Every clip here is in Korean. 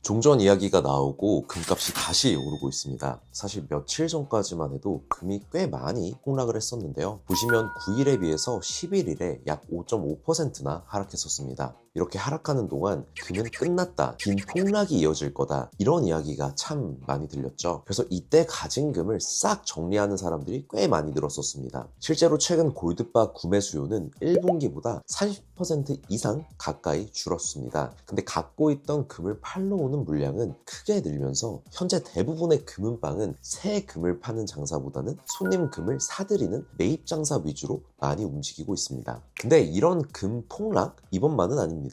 종전 이야기가 나오고 금값이 다시 오르고 있습니다. 사실 며칠 전까지만 해도 금이 꽤 많이 폭락을 했었는데요. 보시면 9일에 비해서 11일에 약 5.5%나 하락했었습니다. 이렇게 하락하는 동안 금은 끝났다, 긴 폭락이 이어질 거다, 이런 이야기가 참 많이 들렸죠. 그래서 이때 가진 금을 싹 정리하는 사람들이 꽤 많이 늘었었습니다. 실제로 최근 골드바 구매 수요는 1분기보다 30% 이상 가까이 줄었습니다. 근데 갖고 있던 금을 팔러 오는 물량은 크게 늘면서 현재 대부분의 금은방은 새 금을 파는 장사보다는 손님 금을 사들이는 매입 장사 위주로 많이 움직이고 있습니다. 근데 이런 금 폭락 이번만은 아닙니다.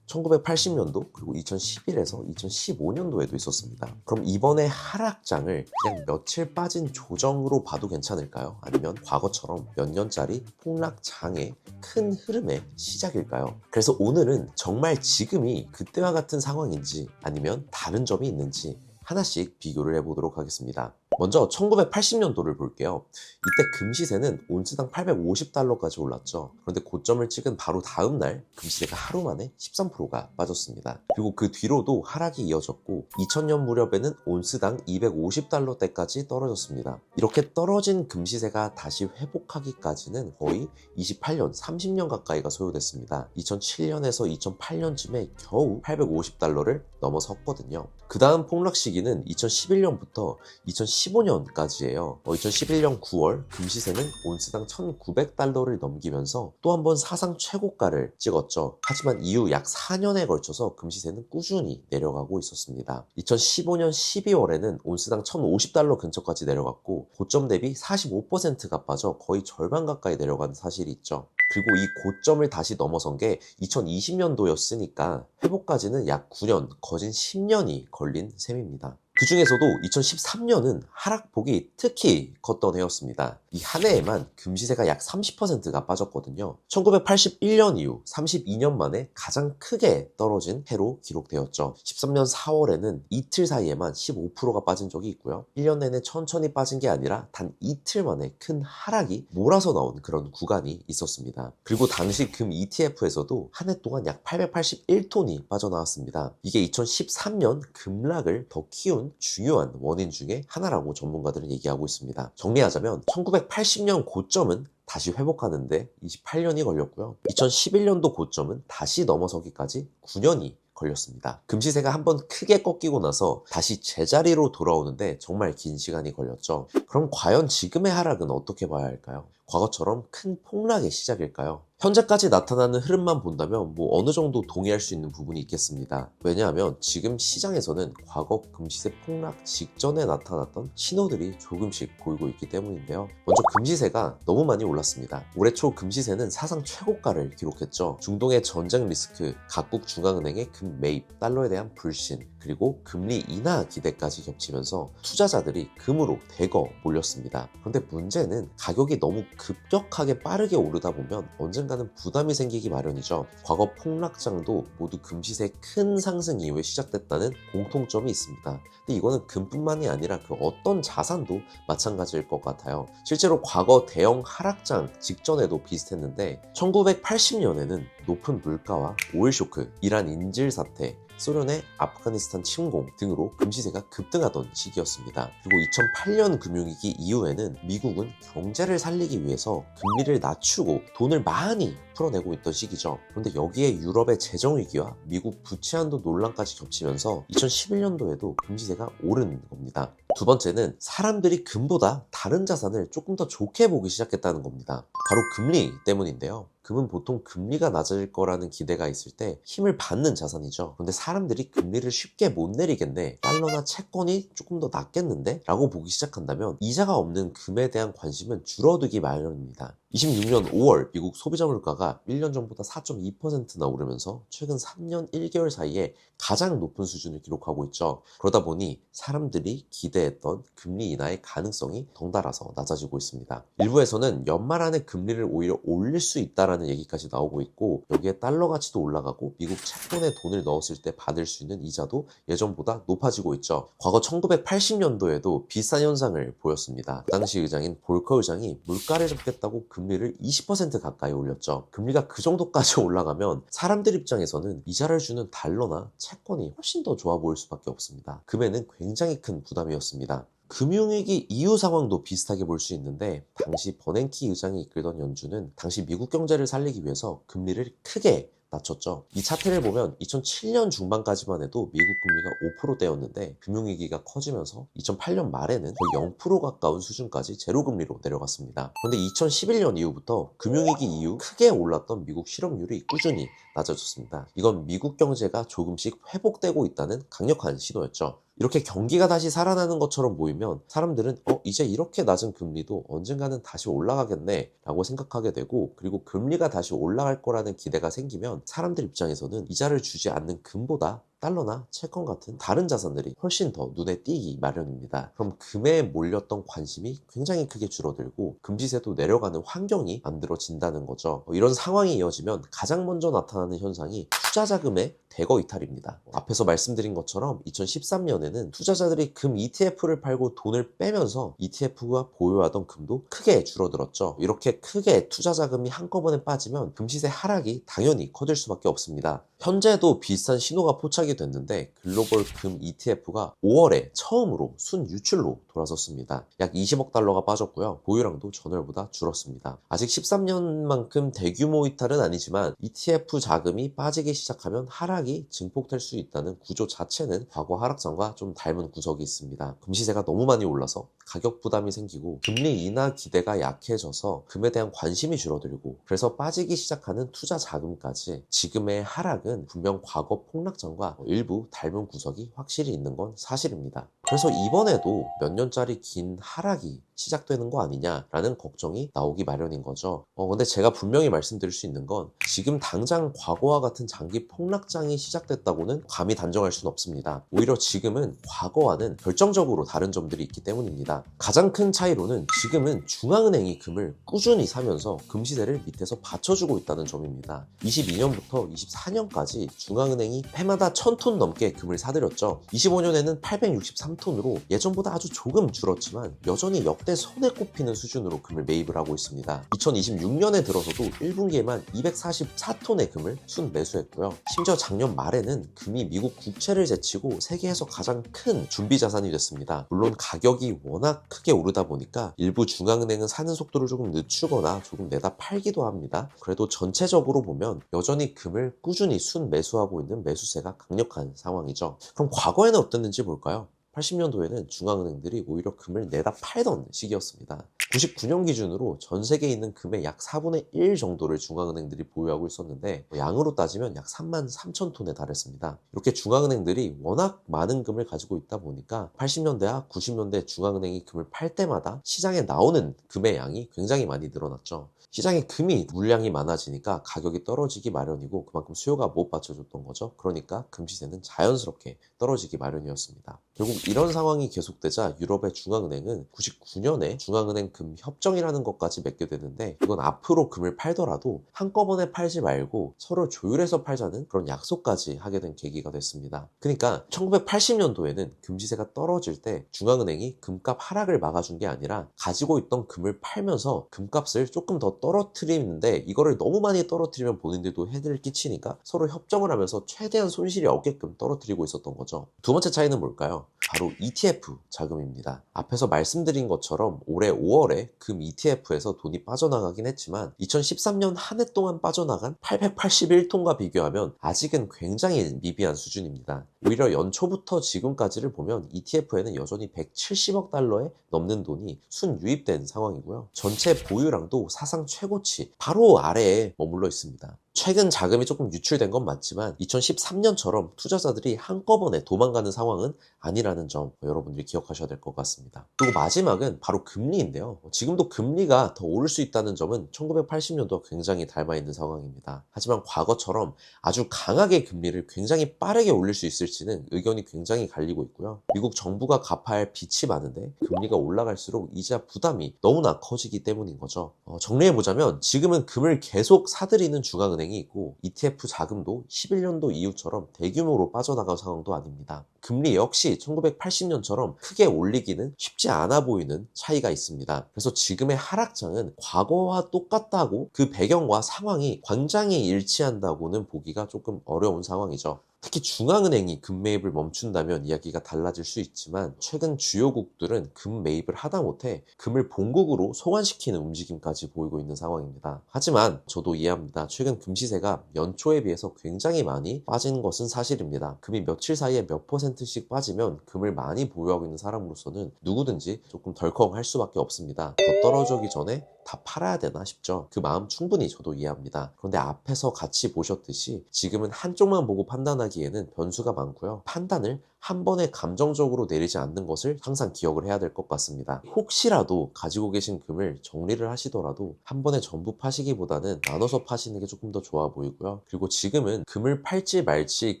1980년도 그리고 2011에서 2015년도에도 있었습니다. 그럼 이번에 하락장을 그냥 며칠 빠진 조정으로 봐도 괜찮을까요? 아니면 과거처럼 몇 년짜리 폭락장의 큰 흐름의 시작일까요? 그래서 오늘은 정말 지금이 그때와 같은 상황인지 아니면 다른 점이 있는지 하나씩 비교를 해보도록 하겠습니다. 먼저 1980년도를 볼게요. 이때 금 시세는 온스당 850달러까지 올랐죠. 그런데 고점을 찍은 바로 다음 날 금시세가 하루 만에 13%가 빠졌습니다. 그리고 그 뒤로도 하락이 이어졌고 2000년 무렵에는 온스당 250달러대까지 떨어졌습니다. 이렇게 떨어진 금시세가 다시 회복하기까지는 거의 28년, 30년 가까이가 소요됐습니다. 2007년에서 2008년쯤에 겨우 850달러를 넘어섰거든요. 그 다음 폭락 시기는 2011년부터 2015년까지예요. 2011년 9월 금시세는 온스당 1900달러를 넘기면서 또 한 번 사상 최고가를 찍었죠. 하지만 이후 약 4년에 걸쳐서 금시세는 꾸준히 내려가고 있었습니다. 2015년 12월에는 온스당 1050달러 근처까지 내려갔고 고점 대비 45%가 빠져 거의 절반 가까이 내려간 사실이 있죠. 그리고 이 고점을 다시 넘어선 게 2020년도였으니까 회복까지는 약 9년, 거진 10년이 걸린 셈입니다. 그 중에서도 2013년은 하락폭이 특히 컸던 해였습니다. 이 한 해에만 금시세가 약 30%가 빠졌거든요. 1981년 이후 32년 만에 가장 크게 떨어진 해로 기록되었죠. 13년 4월에는 이틀 사이에만 15%가 빠진 적이 있고요. 1년 내내 천천히 빠진 게 아니라 단 이틀 만에 큰 하락이 몰아서 나온 그런 구간이 있었습니다. 그리고 당시 금 ETF에서도 한 해 동안 약 881톤이 빠져나왔습니다. 이게 2013년 급락을 더 키운 중요한 원인 중에 하나라고 전문가들은 얘기하고 있습니다. 정리하자면 1980년 고점은 다시 회복하는데 28년이 걸렸고요. 2011년도 고점은 다시 넘어서기까지 9년이 걸렸습니다. 금시세가 한번 크게 꺾이고 나서 다시 제자리로 돌아오는데 정말 긴 시간이 걸렸죠. 그럼 과연 지금의 하락은 어떻게 봐야 할까요? 과거처럼 큰 폭락의 시작일까요? 현재까지 나타나는 흐름만 본다면 어느 정도 동의할 수 있는 부분이 있겠습니다. 왜냐하면 지금 시장에서는 과거 금시세 폭락 직전에 나타났던 신호들이 조금씩 보이고 있기 때문인데요. 먼저 금시세가 너무 많이 올랐습니다. 올해 초 금시세는 사상 최고가를 기록했죠. 중동의 전쟁 리스크, 각국 중앙은행의 금 매입, 달러에 대한 불신, 그리고 금리 인하 기대까지 겹치면서 투자자들이 금으로 대거 몰렸습니다. 그런데 문제는 가격이 너무 급격하게 빠르게 오르다 보면 언젠가는 부담이 생기기 마련이죠. 과거 폭락장도 모두 금시세 큰 상승 이후에 시작됐다는 공통점이 있습니다. 근데 이거는 금뿐만이 아니라 그 어떤 자산도 마찬가지일 것 같아요. 실제로 과거 대형 하락장 직전에도 비슷했는데 1980년에는 높은 물가와 오일 쇼크, 이란 인질 사태, 소련의 아프가니스탄 침공 등으로 금시세가 급등하던 시기였습니다. 그리고 2008년 금융위기 이후에는 미국은 경제를 살리기 위해서 금리를 낮추고 돈을 많이 풀어내고 있던 시기죠. 그런데 여기에 유럽의 재정위기와 미국 부채 한도 논란까지 겹치면서 2011년도에도 금시세가 오른 겁니다. 두 번째는 사람들이 금보다 다른 자산을 조금 더 좋게 보기 시작했다는 겁니다. 바로 금리 때문인데요. 금은 보통 금리가 낮아질 거라는 기대가 있을 때 힘을 받는 자산이죠. 그런데 사람들이 금리를 쉽게 못 내리겠네, 달러나 채권이 조금 더 낫겠는데? 라고 보기 시작한다면 이자가 없는 금에 대한 관심은 줄어들기 마련입니다. 26년 5월 미국 소비자 물가가 1년 전보다 4.2%나 오르면서 최근 3년 1개월 사이에 가장 높은 수준을 기록하고 있죠. 그러다 보니 사람들이 기대했던 금리 인하의 가능성이 덩달아서 낮아지고 있습니다. 일부에서는 연말 안에 금리를 오히려 올릴 수 있다라는 얘기까지 나오고 있고, 여기에 달러 가치도 올라가고 미국 채권에 돈을 넣었을 때 받을 수 있는 이자도 예전보다 높아지고 있죠. 과거 1980년도에도 비슷한 현상을 보였습니다. 그 당시 의장인 볼커 의장이 물가를 잡겠다고 금리를 20% 가까이 올렸죠. 금리가 그 정도까지 올라가면 사람들 입장에서는 이자를 주는 달러나 채권이 훨씬 더 좋아 보일 수밖에 없습니다. 금에는 굉장히 큰 부담이었습니다. 금융위기 이후 상황도 비슷하게 볼 수 있는데, 당시 버냉키 의장이 이끌던 연준은 당시 미국 경제를 살리기 위해서 금리를 크게 낮췄죠. 이 차트를 보면 2007년 중반까지만 해도 미국 금리가 5%대였는데 금융위기가 커지면서 2008년 말에는 거의 0% 가까운 수준까지 제로금리로 내려갔습니다. 그런데 2011년 이후부터 금융위기 이후 크게 올랐던 미국 실업률이 꾸준히 낮아졌습니다. 이건 미국 경제가 조금씩 회복되고 있다는 강력한 신호였죠. 이렇게 경기가 다시 살아나는 것처럼 보이면 사람들은 이제 이렇게 낮은 금리도 언젠가는 다시 올라가겠네 라고 생각하게 되고, 그리고 금리가 다시 올라갈 거라는 기대가 생기면 사람들 입장에서는 이자를 주지 않는 금보다 달러나 채권 같은 다른 자산들이 훨씬 더 눈에 띄기 마련입니다. 그럼 금에 몰렸던 관심이 굉장히 크게 줄어들고 금지세도 내려가는 환경이 만들어진다는 거죠. 이런 상황이 이어지면 가장 먼저 나타나는 현상이 투자자금의 대거 이탈입니다. 앞에서 말씀드린 것처럼 2013년에는 투자자들이 금 ETF를 팔고 돈을 빼면서 ETF가 보유하던 금도 크게 줄어들었죠. 이렇게 크게 투자자금이 한꺼번에 빠지면 금시세 하락이 당연히 커질 수밖에 없습니다. 현재도 비슷한 신호가 포착이 됐는데 글로벌 금 ETF가 5월에 처음으로 순 유출로 돌아섰습니다. 약 20억 달러가 빠졌고요. 보유량도 전월보다 줄었습니다. 아직 13년만큼 대규모 이탈은 아니지만 ETF 자금이 빠지기 시작하면 하락이 증폭될 수 있다는 구조 자체는 과거 하락장과 좀 닮은 구석이 있습니다. 금시세가 너무 많이 올라서 가격 부담이 생기고 금리 인하 기대가 약해져서 금에 대한 관심이 줄어들고, 그래서 빠지기 시작하는 투자 자금까지 지금의 하락은 분명 과거 폭락장과 일부 닮은 구석이 확실히 있는 건 사실입니다. 그래서 이번에도 몇 년짜리 긴 하락이 시작되는 거 아니냐라는 걱정이 나오기 마련인 거죠. 근데 제가 분명히 말씀드릴 수 있는 건 지금 당장 과거와 같은 장기 폭락장이 시작됐다고는 감히 단정할 수는 없습니다. 오히려 지금은 과거와는 결정적으로 다른 점들이 있기 때문입니다. 가장 큰 차이로는 지금은 중앙은행이 금을 꾸준히 사면서 금시세를 밑에서 받쳐주고 있다는 점입니다. 22년부터 24년까지 중앙은행이 해마다 1000톤 넘게 금을 사들였죠. 25년에는 863톤으로 예전보다 아주 조금 줄었지만 여전히 역대 손에 꼽히는 수준으로 금을 매입을 하고 있습니다. 2026년에 들어서도 1분기에만 244톤의 금을 순 매수했고요. 심지어 작년 말에는 금이 미국 국채를 제치고 세계에서 가장 큰 준비 자산이 됐습니다. 물론 가격이 워낙 크게 오르다 보니까 일부 중앙은행은 사는 속도를 조금 늦추거나 조금 내다 팔기도 합니다. 그래도 전체적으로 보면 여전히 금을 꾸준히 순 매수하고 있는 매수세가 강력한 상황이죠. 그럼 과거에는 어땠는지 볼까요? 80년도에는 중앙은행들이 오히려 금을 내다 팔던 시기였습니다. 99년 기준으로 전 세계에 있는 금의 약 4분의 1 정도를 중앙은행들이 보유하고 있었는데 양으로 따지면 약 3만 3천 톤에 달했습니다. 이렇게 중앙은행들이 워낙 많은 금을 가지고 있다 보니까 80년대와 90년대 중앙은행이 금을 팔 때마다 시장에 나오는 금의 양이 굉장히 많이 늘어났죠. 시장에 금이 물량이 많아지니까 가격이 떨어지기 마련이고 그만큼 수요가 못 받쳐줬던 거죠. 그러니까 금 시세는 자연스럽게 떨어지기 마련이었습니다. 결국 이런 상황이 계속되자 유럽의 중앙은행은 99년에 중앙은행 금 협정이라는 것까지 맺게 되는데, 이건 앞으로 금을 팔더라도 한꺼번에 팔지 말고 서로 조율해서 팔자는 그런 약속까지 하게 된 계기가 됐습니다. 그러니까 1980년도에는 금 시세가 떨어질 때 중앙은행이 금값 하락을 막아준 게 아니라 가지고 있던 금을 팔면서 금값을 조금 더 떨어뜨리는데, 이거를 너무 많이 떨어뜨리면 본인들도 해를 끼치니까 서로 협정을 하면서 최대한 손실이 없게끔 떨어뜨리고 있었던 거죠. 두 번째 차이는 뭘까요? 바로 ETF 자금입니다. 앞에서 말씀드린 것처럼 올해 5월에 금 ETF에서 돈이 빠져나가긴 했지만 2013년 한 해 동안 빠져나간 881톤과 비교하면 아직은 굉장히 미비한 수준입니다. 오히려 연초부터 지금까지를 보면 ETF에는 여전히 170억 달러에 넘는 돈이 순유입된 상황이고요. 전체 보유량도 사상 최고치 바로 아래에 머물러 있습니다. 최근 자금이 조금 유출된 건 맞지만 2013년처럼 투자자들이 한꺼번에 도망가는 상황은 아니라는 점 여러분들이 기억하셔야 될 것 같습니다. 그리고 마지막은 바로 금리인데요. 지금도 금리가 더 오를 수 있다는 점은 1980년도와 굉장히 닮아 있는 상황입니다. 하지만 과거처럼 아주 강하게 금리를 굉장히 빠르게 올릴 수 있을지는 의견이 굉장히 갈리고 있고요. 미국 정부가 갚아야 할 빚이 많은데 금리가 올라갈수록 이자 부담이 너무나 커지기 때문인 거죠. 정리해보자면 지금은 금을 계속 사들이는 중앙은행 중앙은행이 있고 ETF 자금도 11년도 이후처럼 대규모로 빠져나갈 상황도 아닙니다. 금리 역시 1980년처럼 크게 올리기는 쉽지 않아 보이는 차이가 있습니다. 그래서 지금의 하락장은 과거와 똑같다고 그 배경과 상황이 굉장히 일치한다고는 보기가 조금 어려운 상황이죠. 특히 중앙은행이 금 매입을 멈춘다면 이야기가 달라질 수 있지만 최근 주요국들은 금 매입을 하다못해 금을 본국으로 소환시키는 움직임까지 보이고 있는 상황입니다. 하지만 저도 이해합니다. 최근 금 시세가 연초에 비해서 굉장히 많이 빠진 것은 사실입니다. 금이 며칠 사이에 몇 %씩 빠지면 금을 많이 보유하고 있는 사람으로서는 누구든지 조금 덜컹할 수밖에 없습니다. 더 떨어지기 전에 다 팔아야 되나 싶죠. 그 마음 충분히 저도 이해합니다. 그런데 앞에서 같이 보셨듯이 지금은 한쪽만 보고 판단하기에는 변수가 많고요. 판단을 한 번에 감정적으로 내리지 않는 것을 항상 기억을 해야 될 것 같습니다. 혹시라도 가지고 계신 금을 정리를 하시더라도 한 번에 전부 파시기보다는 나눠서 파시는 게 조금 더 좋아 보이고요. 그리고 지금은 금을 팔지 말지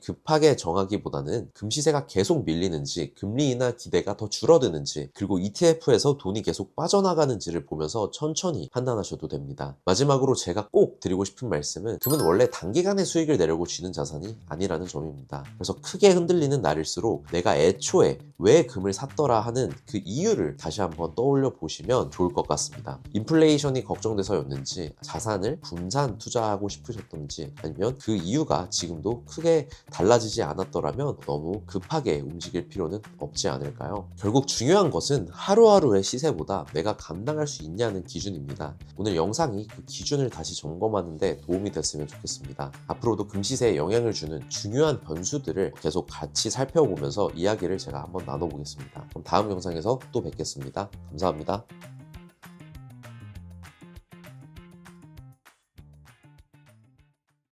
급하게 정하기보다는 금 시세가 계속 밀리는지 금리 인하 기대가 더 줄어드는지 그리고 ETF에서 돈이 계속 빠져나가는지를 보면서 천천히 판단하셔도 됩니다. 마지막으로 제가 꼭 드리고 싶은 말씀은 금은 원래 단기간에 수익을 내려고 쥐는 자산이 아니라는 점입니다. 그래서 크게 흔들리는 날일수록 내가 애초에 왜 금을 샀더라 하는 그 이유를 다시 한번 떠올려 보시면 좋을 것 같습니다. 인플레이션이 걱정돼서였는지 자산을 분산 투자하고 싶으셨던지 아니면 그 이유가 지금도 크게 달라지지 않았더라면 너무 급하게 움직일 필요는 없지 않을까요? 결국 중요한 것은 하루하루의 시세보다 내가 감당할 수 있냐는 기준입니다. 오늘 영상이 그 기준을 다시 점검하는 데 도움이 됐으면 좋겠습니다. 앞으로도 금시세에 영향을 주는 중요한 변수들을 계속 같이 살펴보면서 이야기를 제가 한번 나눠보겠습니다. 그럼 다음 영상에서 또 뵙겠습니다. 감사합니다.